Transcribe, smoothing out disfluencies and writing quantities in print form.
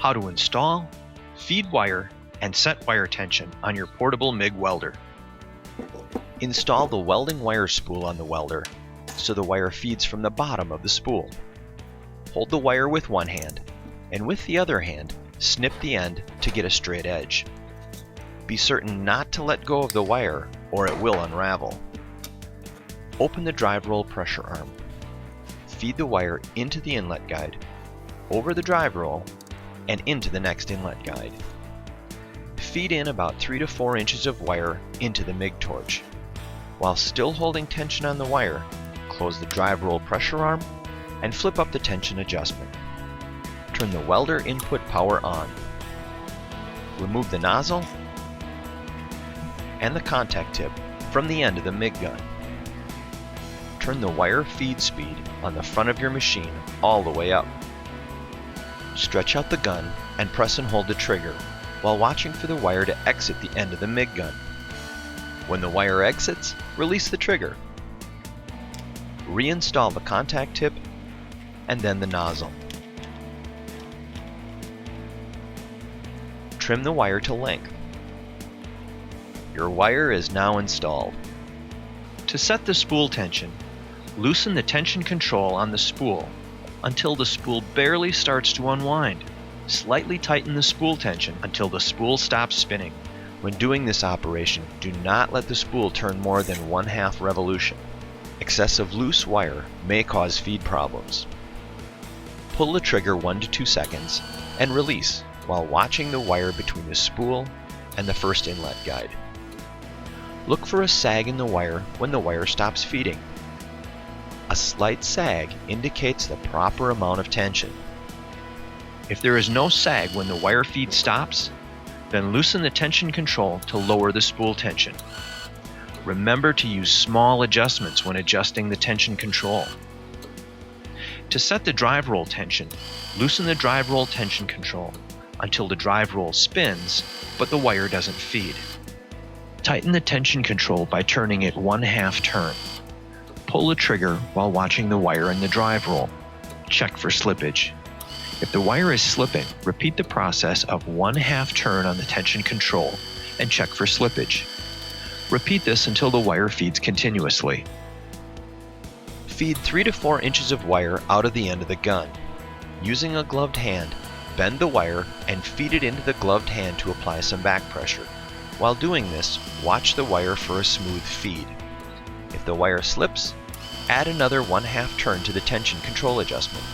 how to install, feed wire, and set wire tension on your portable MIG welder. Install the welding wire spool on the welder so the wire feeds from the bottom of the spool. Hold the wire with one hand, and with the other hand, snip the end to get a straight edge. Be certain not to let go of the wire or it will unravel. Open the drive roll pressure arm. Feed the wire into the inlet guide, over the drive roll, and into the next inlet guide. Feed in about 3 to 4 inches of wire into the MIG torch. While still holding tension on the wire, close the drive roll pressure arm and flip up the tension adjustment. Turn the welder input power on. Remove the nozzle and the contact tip from the end of the MIG gun. Turn the wire feed speed on the front of your machine all the way up. Stretch out the gun and press and hold the trigger while watching for the wire to exit the end of the MIG gun. When the wire exits, release the trigger. Reinstall the contact tip and then the nozzle. Trim the wire to length. Your wire is now installed. To set the spool tension, loosen the tension control on the spool until the spool barely starts to unwind. Slightly tighten the spool tension until the spool stops spinning. When doing this operation, do not let the spool turn more than 1/2 revolution. Excessive loose wire may cause feed problems. Pull the trigger 1 to 2 seconds and release while watching the wire between the spool and the first inlet guide. Look for a sag in the wire when the wire stops feeding. A slight sag indicates the proper amount of tension. If there is no sag when the wire feed stops, then loosen the tension control to lower the spool tension. Remember to use small adjustments when adjusting the tension control. To set the drive roll tension, loosen the drive roll tension control until the drive roll spins, but the wire doesn't feed. Tighten the tension control by turning it 1/2 turn. Pull the trigger while watching the wire in the drive roll. Check for slippage. If the wire is slipping, repeat the process of 1/2 turn on the tension control and check for slippage. Repeat this until the wire feeds continuously. Feed 3 to 4 inches of wire out of the end of the gun. Using a gloved hand, bend the wire and feed it into the gloved hand to apply some back pressure. While doing this, watch the wire for a smooth feed. If the wire slips, add another 1/2 turn to the tension control adjustment.